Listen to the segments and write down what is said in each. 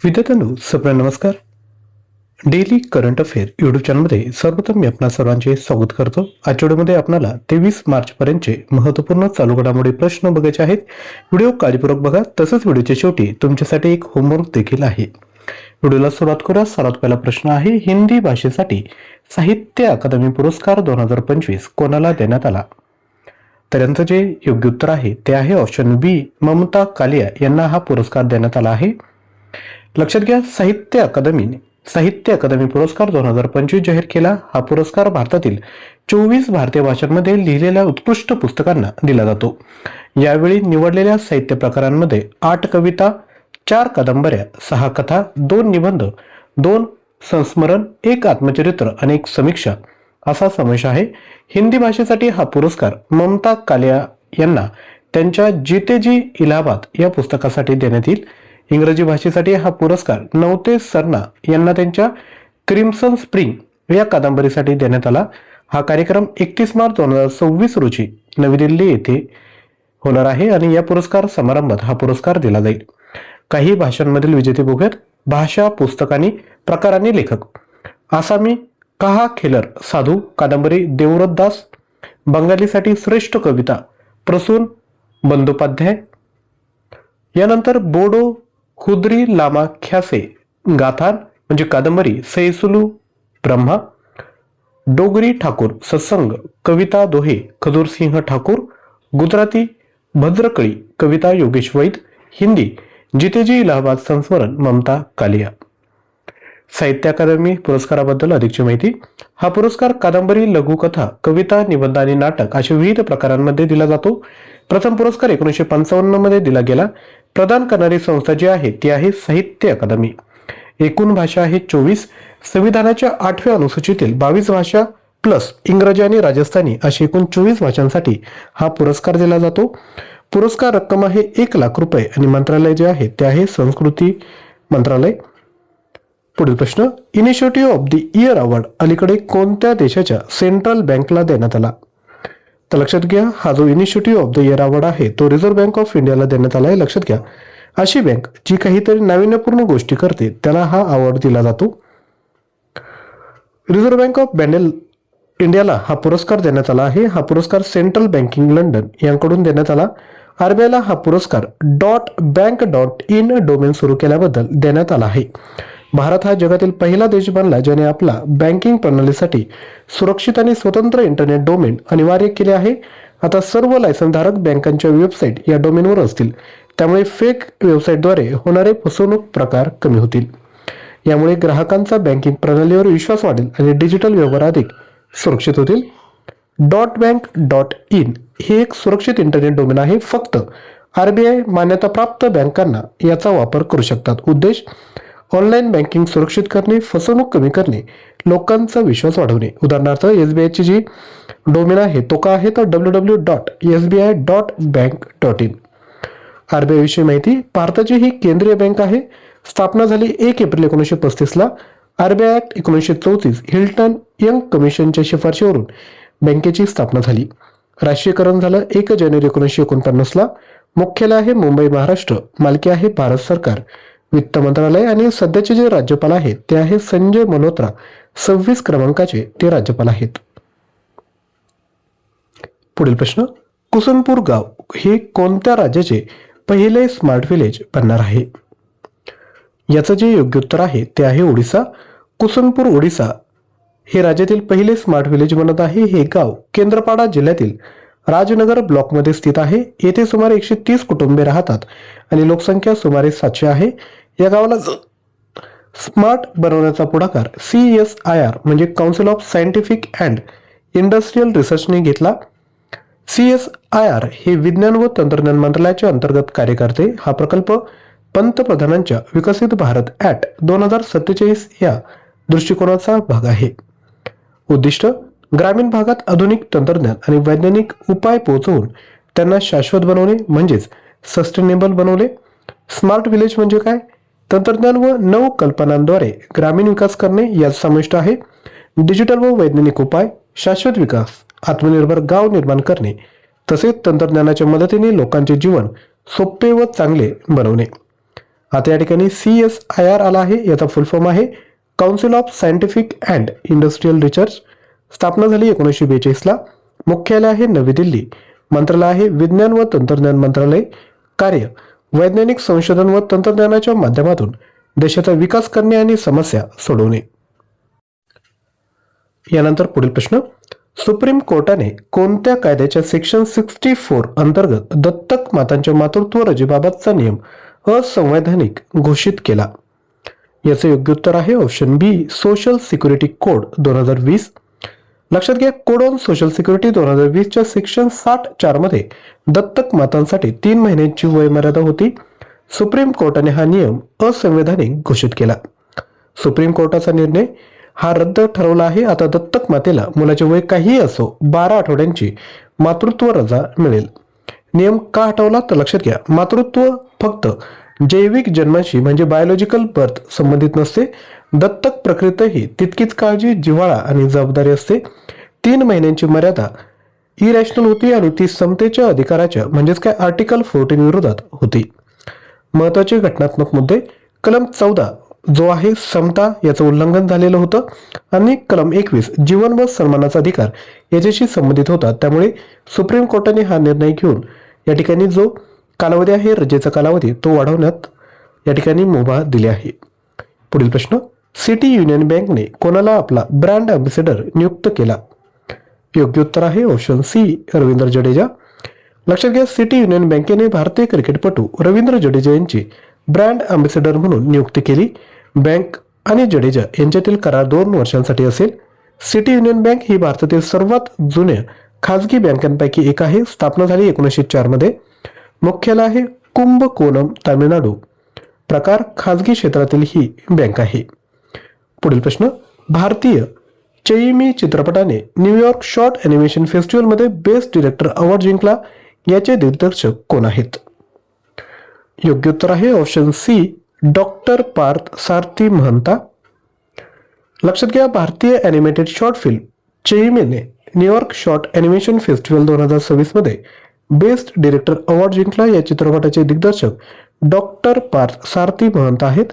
विद्यार्थ्यांनो सप्र नमस्कार. Daily current affair YouTube चॅनलमध्ये सर्वप्रथम मी आपणा सर्वांचे स्वागत करतो. आजच्या व्हिडिओमध्ये आपल्याला 23 मार्च पर्यंतचे महत्त्वपूर्ण चालू घडामोडी प्रश्न बघायचे आहेत. व्हिडिओ काळजीपूर्वक बघा. तसंच व्हिडिओच्या शेवटी तुमच्यासाठी एक होमवर्क देखील आहे. व्हिडिओला सुरुवात करूया. सर्वात पहिला प्रश्न आहे, हिंदी भाषेसाठी साहित्य अकादमी पुरस्कार 2025 कोणाला देण्यात आला? तर यांचं जे योग्य उत्तर आहे ते आहे ऑप्शन बी, ममता कालिया यांना हा पुरस्कार देण्यात आला आहे. लक्षात घ्या, साहित्य अकादमी पुरस्कार 2025 जाहीर केला. हा पुरस्कार भारतातील 24 भारतीय भाषांमध्ये लिहिलेल्या उत्कृष्ट पुस्तकांना दिला जातो. यावेळी निवडलेल्या साहित्य प्रकारांमध्ये 8 कविता, 4 कादंबऱ्या, 6 कथा, 2 निबंध, 2 संस्मरण, 1 आत्मचरित्र आणि 1 समीक्षा असा समावेश आहे. हिंदी भाषेसाठी हा पुरस्कार ममता कालिया यांना त्यांच्या जीते जी इलाहाबाद या पुस्तकासाठी देण्यात येईल. इंग्रजी भाषेसाठी हा पुरस्कार नवते सरना यांना त्यांच्या क्रिम्सन स्प्रिंग या कादंबरीसाठी देण्यात आला. हा कार्यक्रम 31 मार्च 2026 रोजी नवी दिल्ली येथे होणार आहे आणि या पुरस्कार समारंभात हा पुरस्कार दिला जाईल. काही भाषांमधील विजेते बघूयात. भाषा, पुस्तक आणि प्रकार आणि लेखक. आसामी कहा खेलर साधू कादंबरी देवव्रत दास. बंगालीसाठी श्रेष्ठ कविता प्रसून बंदोपाध्याय. यानंतर बोडो हुद्री लामा ख्यासे गाथान म्हणजे कादंबरी सैसुलू ब्रह्मा. डोगरी ठाकूर सत्संग कविता दोहे खजूर सिंह ठाकूर. गुजराती भद्रकळी कविता योगेश वैद. हिंदी जितेजी इलाहाबाद संस्मरण ममता कालिया. साहित्य अकादमी पुरस्काराबद्दल अधिकची माहिती. हा पुरस्कार कादंबरी, लघुकथा, कविता, निबंध आणि नाटक अशा विविध प्रकारांमध्ये दिला जातो. प्रथम पुरस्कार 1955 मध्ये दिला गेला. प्रदान करणारी संस्था जी आहे ती आहे साहित्य अकादमी. एकूण भाषा आहे 24. संविधानाच्या 8व्या अनुसूचीतील 22 भाषा प्लस इंग्रजी आणि राजस्थानी अशी एकूण 24 भाषांसाठी हा पुरस्कार दिला जातो. पुरस्कार रक्कम आहे 1 लाख रुपये आणि मंत्रालय जे आहे ते आहे संस्कृती मंत्रालय. पुढील प्रश्न, initiative of the year award अलीकडे कोणत्या देशाच्या सेंट्रल बँकला देण्यात आला? तर लक्षात घ्या, हा जो initiative of the year award आहे तो रिझर्व्ह बँक ऑफ इंडियाला देण्यात आला आहे. लक्षात घ्या, अशी बँक जी काहीतरी नाविन्यपूर्ण गोष्टी करते त्याला हा अवॉर्ड दिला जातो. रिझर्व्ह बँक ऑफ इंडियाला हा पुरस्कार देण्यात आला आहे. हा पुरस्कार सेंट्रल बँकिंग लंडन यांकडून देण्यात आला. आरबीआयला हा पुरस्कार .bank.in डोमेन सुरू केल्याबद्दल देण्यात आला आहे. भारत हा जगातील पहिला देश बनला ज्याने आपला बँकिंग प्रणालीसाठी सुरक्षित आणि स्वतंत्र इंटरनेट डोमेन अनिवार्य केले आहे. आता सर्व लायसन्सधारक बँकांच्या वेबसाईट या डोमेनवर असतील, त्यामुळे फेक वेबसाईटद्वारे होणारे फसवणूक प्रकार कमी होतील. यामुळे ग्राहकांचा बँकिंग प्रणालीवर विश्वास वाढेल आणि डिजिटल व्यवहार अधिक सुरक्षित होतील. .bank.in हे एक सुरक्षित इंटरनेट डोमेन आहे. फक्त आरबीआय मान्यताप्राप्त बँकांना याचा वापर करू शकतात. उद्देश ऑनलाईन बँकिंग सुरक्षित करणे, फसवणूक कमी करणे, लोकांचा विश्वास वाढवणे. उदाहरणार्थ एसबीआयची जी डोमेन आहे तो का आहे तर www.sbi.bank.in. आरबीआय विषयी माहिती. भारताची ही केंद्रीय बँक आहे. स्थापना झाली 1 एप्रिल 1935 ला. आरबीआय ऍक्ट 1934 हिल्टन यंग कमिशनच्या शिफारशीवरून बँकेची स्थापना झाली. राष्ट्रीयकरण झालं 1 जानेवारी 1949 ला. मुख्यालय आहे मुंबई, महाराष्ट्र. मालकी आहे भारत सरकार, वित्त मंत्रालय आणि सध्याचे जे राज्यपाल आहेत ते आहे संजय मल्होत्रा. 26 क्रमांकाचे ते राज्यपाल आहेत. पुढील प्रश्न, कुसनपूर गाव हे कोणत्या राज्याचे पहिले स्मार्ट विलेज बनणार आहे? याचं जे योग्य उत्तर आहे ते आहे ओडिसा. कुसनपूर ओडिसा हे राज्यातील पहिले स्मार्ट विलेज बनत आहे. हे गाव केंद्रपाडा जिल्ह्यातील राजनगर ब्लॉकमध्ये स्थित आहे. येथे सुमारे 130 कुटुंबे राहतात आणि लोकसंख्या सुमारे 700 आहे. या गावाला स्मार्ट बनवण्याचा पुढाकार CSIR म्हणजे council of scientific and industrial रिसर्चने घेतला. CSIR हे विज्ञान व तंत्रज्ञान मंत्रालयाच्या अंतर्गत कार्य करते. हा प्रकल्प पंतप्रधानांच्या विकसित भारत ऍक्ट 2047 या दृष्टिकोनाचा भाग आहे. उद्दिष्ट ग्रामीण भागात आधुनिक तंत्रज्ञान आणि वैज्ञानिक उपाय पोहोचवून त्यांना शाश्वत बनवणे म्हणजेच सस्टेनेबल बनवले. स्मार्ट विलेज म्हणजे काय? तंत्रज्ञान व नवकल्पनांद्वारे ग्रामीण विकास करणे यात समाविष्ट आहे. डिजिटल व वैज्ञानिक उपाय, शाश्वत विकास, आत्मनिर्भर गाव निर्माण करणे तसेच तंत्रज्ञानाच्या मदतीने लोकांचे जीवन सोपे व चांगले बनवणे. आता या ठिकाणी CSIR आला आहे. याचा फुल फॉर्म आहे council of scientific and industrial research. स्थापना झाली 1942ला. मुख्यालय आहे नवी दिल्ली. मंत्रालय आहे विज्ञान व तंत्रज्ञान मंत्रालय. कार्य वैज्ञानिक संशोधन व तंत्रज्ञानाच्या माध्यमातून देशाचा विकास करणे आणि समस्या सोडवणे. यानंतर पुढील प्रश्न, सुप्रीम कोर्टाने कोणत्या कायद्याच्या सेक्शन 64 अंतर्गत दत्तक मातांच्या मातृत्व रजेबाबतचा नियम असंवैधानिक घोषित केला? याचे योग्य उत्तर आहे option B, social security code 2020. लक्षात घ्या, कोड ऑन सोशल सिक्युरिटी 2020च्या सेक्शन 64 मध्ये दत्तक मातांसाठी 3 महिन्यांची वयमर्यादा होती. सुप्रीम कोर्टाने हा नियम असंवैधानिक घोषित केला. सुप्रीम कोर्टाचा निर्णय हा रद्द ठरवला आहे. आता दत्तक मातेला मुलाचे वय काहीही असो 12 आठवड्यांची मातृत्व रजा मिळेल. नियम का हटवला तर लक्षात घ्या, मातृत्व फक्त जैविक जन्माशी म्हणजे बायोलॉजिकल बर्थ संबंधित नसते. दत्तक प्रक्रियेतही तितकीच काळजी, जिव्हाळा आणि जबाबदारी असते. 3 महिन्यांची मर्यादा इरॅशनल होती आणि ती समतेच्या अधिकाराच्या म्हणजेच काय आर्टिकल 14 विरोधात होती. महत्वाचे घटनात्मक मुद्दे, कलम 14 जो आहे समता याचं उल्लंघन झालेलं होतं आणि कलम 21 जीवन व सन्मानाचा अधिकार याच्याशी संबंधित होता. त्यामुळे सुप्रीम कोर्टाने हा निर्णय घेऊन या ठिकाणी जो कालावधी आहे रजेचा कालावधी तो वाढवण्यात या ठिकाणी मुभा दिली आहे. पुढील प्रश्न, सिटी युनियन बँकने कोणाला आपला ब्रँड अँबॅसेडर नियुक्त केला? योग्य उत्तर आहे ऑप्शन सी, रवींद्र जडेजा. लक्षात घ्या, सिटी युनियन बँकेने भारतीय क्रिकेटपटू रवींद्र जडेजा यांची ब्रँड अँबॅसेडर म्हणून नियुक्ती केली. बँक आणि जडेजा यांच्यातील करार 2 वर्षांसाठी असेल. सिटी युनियन बँक ही भारतातील सर्वात जुन्या खाजगी बँकांपैकी एक आहे. स्थापना झाली 1904 मध्ये. मुख्यालय आहे कुंभकोणम, तामिळनाडू. प्रकार खाजगी क्षेत्रातील ही बँक आहे. पुढील प्रश्न, भारतीय चैमी चित्रपटाने न्यूयॉर्क शॉर्ट ॲनिमेशन फेस्टिवलमध्ये बेस्ट डिरेक्टर अवॉर्ड जिंकला. याचे दिग्दर्शक कोण आहेत? योग्य उत्तर आहे option C, doctor Parth Sarathi Mahanta. लक्षात घ्या, भारतीय ॲनिमेटेड शॉर्ट फिल्म चैमीने न्यूयॉर्क शॉर्ट ॲनिमेशन फेस्टिवल 2026 मध्ये बेस्ट डिरेक्टर अवॉर्ड जिंकला. या चित्रपटाचे दिग्दर्शक डॉक्टर पार्थ सारथी महंत आहेत.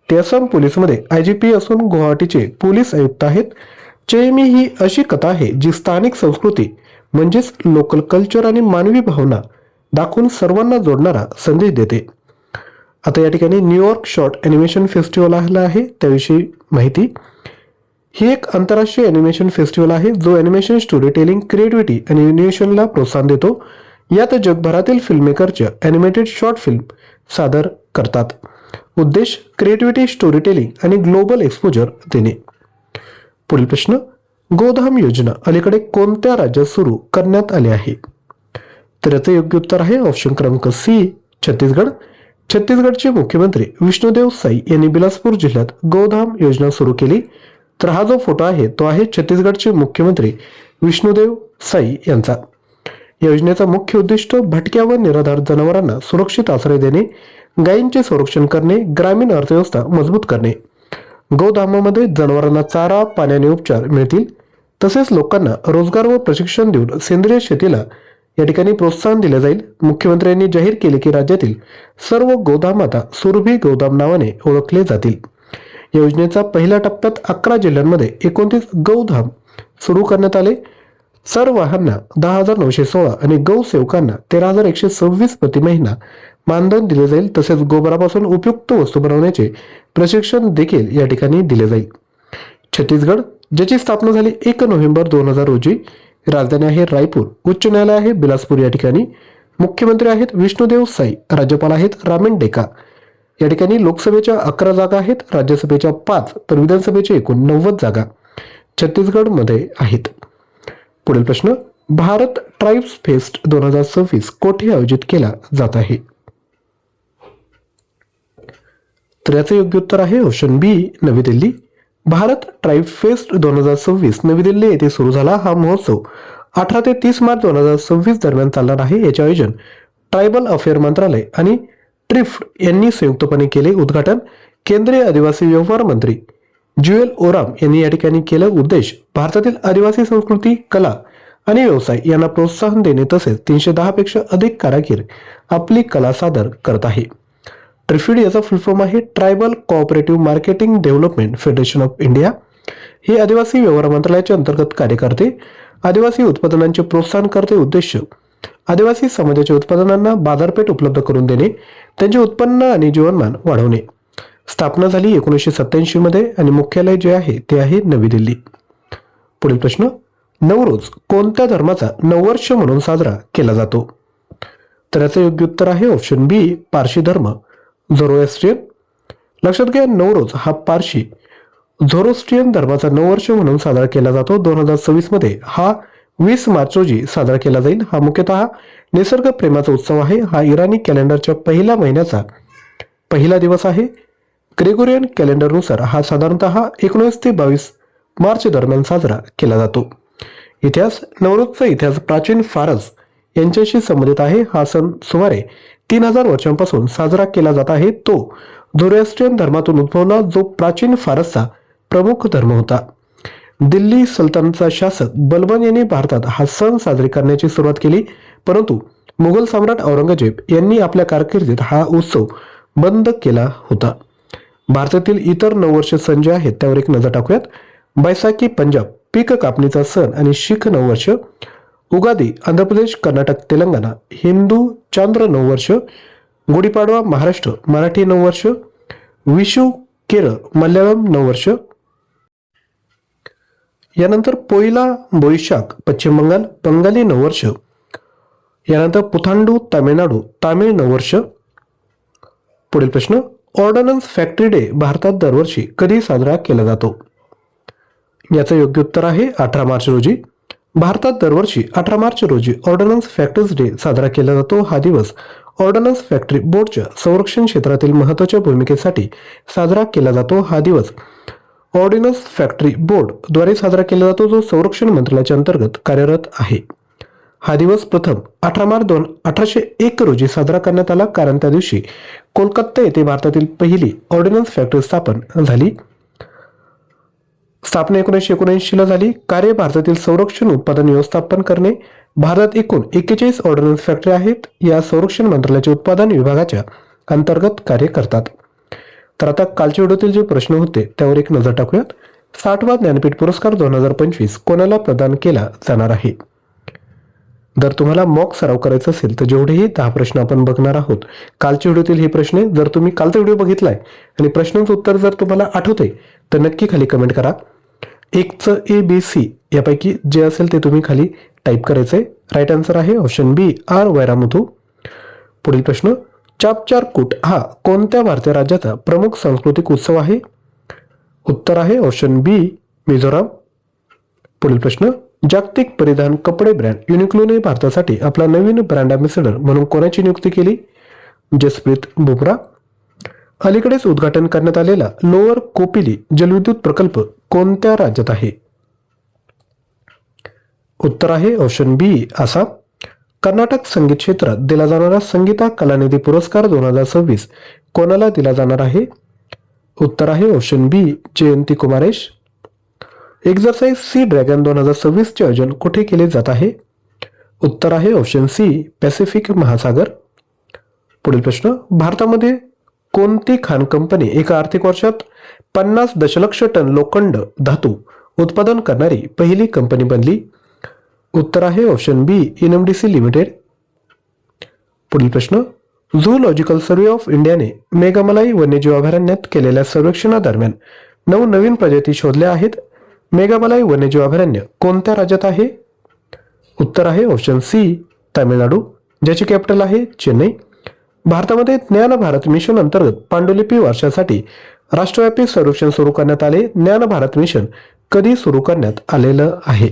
ते असम पोलीसमध्ये IGP असून गुवाहाटीचे पोलीस आयुक्त आहेत. चैमी ही अशी कथा आहे जी स्थानिक संस्कृती म्हणजेच लोकल कल्चर आणि मानवी भावना दाखवून सर्वांना जोडणारा संदेश देते. आता या ठिकाणी न्यूयॉर्क शॉर्ट ॲनिमेशन फेस्टिवल आहे त्याविषयी माहिती. ही एक आंतरराष्ट्रीय ॲनिमेशन फेस्टिवल आहे जो ॲनिमेशन, स्टोरी टेलिंग, क्रिएटिव्हिटी आणि इनोव्हेशनला प्रोत्साहन देतो. यात जगभरातील फिल्ममेकरच्या ॲनिमेटेड शॉर्ट फिल्म सादर करतात. उद्देश क्रिएटिव्हिटी, स्टोरी टेलिंग आणि ग्लोबल एक्सपोजर देणे. पुढील प्रश्न, गोधाम योजना अलीकडे कोणत्या राज्यात सुरू करण्यात आली आहे? तर याचे योग्य उत्तर आहे ऑप्शन क्रमांक सी, छत्तीसगड. छत्तीसगडचे मुख्यमंत्री विष्णुदेव साई यांनी बिलासपूर जिल्ह्यात गोधाम योजना सुरू केली. तर हा जो फोटो आहे तो आहे छत्तीसगडचे मुख्यमंत्री विष्णुदेव साई यांचा. या योजनेचा मुख्य उद्दिष्ट भटक्या व निराधार जनावरांना सुरक्षित आश्रय देणे, गायींचे संरक्षण करणे, ग्रामीण अर्थव्यवस्था मजबूत करणे. गोधामामध्ये जनावरांना चारा, पाण्याने उपचार मिळतील. तसेच लोकांना रोजगार व प्रशिक्षण देऊन सेंद्रिय शेतीला या ठिकाणी प्रोत्साहन दिले जाईल. मुख्यमंत्र्यांनी जाहीर केले की राज्यातील सर्व गोधाम आता सुरभी गोदाम नावाने ओळखले जातील. या योजनेचा पहिल्या टप्प्यात 11 जिल्ह्यांमध्ये 29 गौधाम सुरू करण्यात आले. सरवाहांना 10,916 आणि गौ सेवकांना 13,126 प्रति महिना मानधन दिले जाईल. तसेच गोबरापासून उपयुक्त वस्तू बनवण्याचे प्रशिक्षण देखील या ठिकाणी दिले जाईल. छत्तीसगड ज्याची स्थापना झाली 1 नोव्हेंबर 2000 रोजी. राजधानी आहे रायपूर. उच्च न्यायालय आहे बिलासपूर या ठिकाणी. मुख्यमंत्री आहेत विष्णुदेव साई. राज्यपाल आहेत रामेन डेका. या ठिकाणी लोकसभेच्या 11 जागा आहेत, राज्यसभेच्या 5 तर विधानसभेच्या एकूण 90 जागा छत्तीसगडमध्ये आहेत. पुढील प्रश्न, भारत ट्राईब्स फेस्ट 2026 कोठे आयोजित केला जात आहे? तर याचे योग्य उत्तर आहे ऑप्शन बी, नवी दिल्ली. भारत ट्राईब फेस्ट 2026 नवी दिल्ली येथे सुरू झाला. हा महोत्सव 18 ते 30 मार्च 2026 दरम्यान चालणार आहे. याचे आयोजन ट्रायबल अफेअर मंत्रालय आणि ट्रिफ्ट यांनी संयुक्तपणे केले. उद्घाटन केंद्रीय आदिवासी व्यवहार मंत्री ज्युएल ओराम यांनी या ठिकाणी केलं. उद्देश भारतातील आदिवासी संस्कृती, कला आणि व्यवसाय यांना प्रोत्साहन देणे. तसेच 310 पेक्षा अधिक कारागीर आपली कला सादर करत आहे. ट्रिफिड याचा फुल फॉर्म आहे tribal cooperative marketing development federation of India. हे आदिवासी व्यवहार मंत्रालयाच्या अंतर्गत कार्य करते. आदिवासी उत्पादनांचे प्रोत्साहन करते. उद्देश आदिवासी समाजाच्या उत्पादनांना बाजारपेठ उपलब्ध करून देणे, त्यांचे उत्पन्न आणि जीवनमान वाढवणे. स्थापना झाली 1987 मध्ये आणि मुख्यालय जे आहे ते आहे नवी दिल्ली. पुढील प्रश्न, नवरोज कोणत्या धर्माचा नववर्ष म्हणून साजरा केला जातो? तर याचं योग्य उत्तर आहे ऑप्शन बी, पारशी धर्म, झोरोएस्ट्रियन. लक्षात घ्या, नवरोज हा पारशी झोरोस्ट्रियन धर्माचा नववर्ष म्हणून साजरा केला जातो. 2026 मध्ये हा 20 मार्च रोजी साजरा केला जाईल. हा मुख्यतः निसर्ग प्रेमाचा उत्सव आहे. हा इराणी कॅलेंडरच्या पहिल्या महिन्याचा पहिला दिवस आहे. ग्रेगोरियन कॅलेंडरनुसार हा साधारणतः 19 ते 22 मार्च दरम्यान साजरा केला जातो. इतिहास, नवरोजचा इतिहास प्राचीन फारस यांच्याशी संबंधित आहे. हा सण सुमारे 3000 वर्षांपासून साजरा केला जात आहे. तो झोरोएस्ट्रियन धर्मातून उद्भवला, जो प्राचीन फारसचा प्रमुख धर्म होता. दिल्ली सल्तनतचा शासक बलबन यांनी भारतात हा सण साजरे करण्याची सुरुवात केली, परंतु मुघल सम्राट औरंगजेब यांनी आपल्या कारकिर्दीत हा उत्सव बंद केला होता. भारतातील इतर नववर्ष सण जे आहेत त्यावर एक नजर टाकूयात. बैसाखी पंजाब पीक कापणीचा सण आणि शीख नववर्ष. उगादी आंध्र प्रदेश, कर्नाटक, तेलंगणा हिंदू चांद्र नववर्ष. गुढीपाडवा महाराष्ट्र मराठी नववर्ष. विशू केरळ मल्याळम नववर्ष. यानंतर पोईला बोईशाख पश्चिम बंगाल बंगाली नववर्ष. यानंतर पुथांडू तामिळनाडू तामिळ नववर्ष. पुढील प्रश्न, ऑर्डनन्स फॅक्टरी डे भारतात दरवर्षी कधी साजरा केला जातो? याचं योग्य उत्तर आहे 18 मार्च रोजी. भारतात दरवर्षी 18 मार्च रोजी ऑर्डनन्स फॅक्टरीज डे साजरा केला जातो. हा दिवस ऑर्डनन्स फॅक्टरी बोर्डच्या संरक्षण क्षेत्रातील महत्त्वाच्या भूमिकेसाठी साजरा केला जातो. हा दिवस ऑर्डिनन्स फॅक्टरी बोर्ड द्वारे साजरा केला जातो, जो संरक्षण मंत्रालयाच्या अंतर्गत कार्यरत आहे. हा दिवस प्रथम 18 मार्च 1801 रोजी साजरा करण्यात आला, कारण त्या दिवशी कोलकाता येथे भारतातील पहिली ऑर्डिनन्स फॅक्टरी स्थापन झाली. स्थापना 1979 ला झाली. कार्य भारतातील संरक्षण उत्पादन व्यवस्थापन करणे. भारतात एकूण 41 ऑर्डिनन्स फॅक्टरी आहेत. या संरक्षण मंत्रालयाच्या उत्पादन विभागाच्या अंतर्गत कार्य करतात. तर आता कालच्या व्हिडिओतील जे प्रश्न होते त्यावर एक नजर टाकूयात. 60वा ज्ञानपीठ पुरस्कार 2025 कोणाला प्रदान केला जाणार आहे? जर तुम्हाला मॉक सराव करायचा असेल तर जेवढेही 10 प्रश्न आपण बघणार आहोत कालच्या व्हिडिओतील हे प्रश्न, जर तुम्ही कालचा व्हिडिओ बघितलाय आणि प्रश्नांचं उत्तर जर तुम्हाला आठवतंय तर नक्की खाली कमेंट करा. 1चं ABC यापैकी जे असेल ते तुम्ही खाली टाईप करायचंय. राईट आन्सर आहे ऑप्शन बी, आर वैरामुथू. पुढील प्रश्न, चापचारकूट हा कोणत्या भारतीय राज्याचा प्रमुख सांस्कृतिक उत्सव आहे? उत्तर आहे ऑप्शन बी, मिझोराम. पुढील प्रश्न, जागतिक परिधान कपडे ब्रँड युनिक्लोने भारतासाठी आपला नवीन ब्रँड अँबॅसेडर म्हणून कोणाची नियुक्ती केली? जसप्रीत बुमरा. अलीकडेच उद्घाटन करण्यात आलेला लोअर कोपिली जलविद्युत प्रकल्प कोणत्या राज्यात आहे? उत्तर आहे ऑप्शन बी, आसाम. कर्नाटक संगीत क्षेत्रात दिला जाणारा संगीता कलानिधी पुरस्कार 2026 कोणाला दिला जाणार आहे? उत्तर आहे ऑप्शन बी, जयंती कुमारेश. एक्झरसाइज सी ड्रॅगन 2026 चे आयोजन कुठे केले जात आहे? उत्तर आहे ऑप्शन सी, पॅसिफिक महासागर. पुढील प्रश्न, भारतामध्ये कोणती खाण कंपनी एका आर्थिक वर्षात 50 दशलक्ष टन लोखंड धातू उत्पादन करणारी पहिली कंपनी बनली? उत्तर आहे ऑप्शन बी, NMDC लिमिटेड. पुढील प्रश्न, झूलॉजिकल सर्व्हे ऑफ इंडियाने मेघामलाई वन्यजीव अभयारण्यात केलेल्या सर्वेक्षणादरम्यान नवीन प्रजाती शोधल्या आहेत. मेघामलाई वन्यजीव अभयारण्य कोणत्या राज्यात आहे? उत्तर आहे ऑप्शन सी, तामिळनाडू, ज्याची कॅपिटल आहे चेन्नई. भारतामध्ये ज्ञान भारत मिशन अंतर्गत पांडुलिपी वर्षासाठी राष्ट्रव्यापी सर्वेक्षण सुरू करण्यात आले. ज्ञान भारत मिशन कधी सुरू करण्यात आलेलं आहे?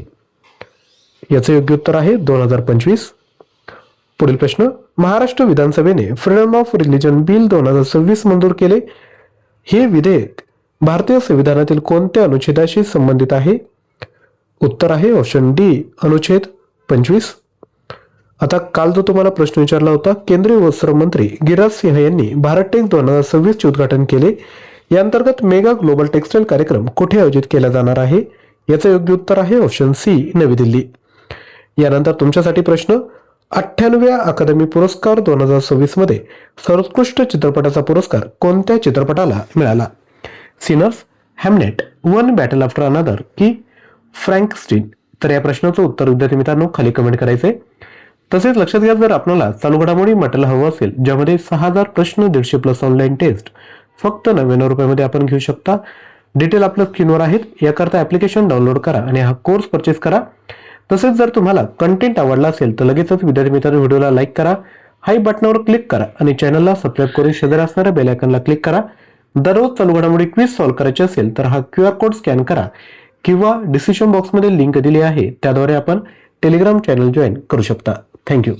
याचे योग्य उत्तर आहे 2025. पुढील प्रश्न, महाराष्ट्र विधानसभेने फ्रीडम ऑफ रिलिजन बिल 2026 मंजूर केले. हे विधेयक भारतीय संविधानातील कोणत्या अनुच्छेदाशी संबंधित आहे? उत्तर आहे ऑप्शन डी, अनुच्छेद 25. आता काल जो तुम्हाला प्रश्न विचारला होता, केंद्रीय वस्त्र मंत्री गिरिराज सिंह यांनी भारत टेक 2026 चे उद्घाटन केले. या अंतर्गत मेगा ग्लोबल टेक्सटाईल कार्यक्रम कुठे आयोजित केला जाणार आहे? याचे योग्य उत्तर आहे ऑप्शन सी, नवी दिल्ली. यानंतर तुमच्यासाठी प्रश्न, 98व्या अकादमी पुरस्कार 2026 मध्ये सर्वोत्कृष्ट चित्रपटाचा पुरस्कार कोणत्या चित्रपटाला मिळाला? Sinners, Hamnet, one battle after another की फ्रँकस्टीन? तर या प्रश्नाचं उत्तर विद्यार्थी मित्रांनो खाली कमेंट करायचंय. तसेच लक्षात घ्या, जर आपल्याला चालू घडामोडी मटेरियल हवं असेल ज्यामध्ये 6000 प्रश्न 150+ ऑनलाईन टेस्ट फक्त 99 रुपयामध्ये आपण घेऊ शकता. डिटेल आपल्या स्क्रीनवर आहेत. याकरता ऍप्लिकेशन डाउनलोड करा आणि हा कोर्स परचेस करा. तसेच जर तुम्हाला कंटेंट आवडला असेल तर लगेचच विद्यार्थी मित्रांनो व्हिडिओला लाईक करा, हाय बटनावर क्लिक करा आणि चॅनलला सबस्क्राईब करून शेजारी असणाऱ्या बेल आयकॉनला क्लिक करा. दररोज चालू घडामोडी क्विज सॉल्व्ह करायची असेल तर हा QR कोड स्कॅन करा किंवा डिस्क्रिप्शन बॉक्समध्ये लिंक दिली आहे त्याद्वारे आपण टेलिग्राम चॅनल जॉईन करू शकता. थँक्यू.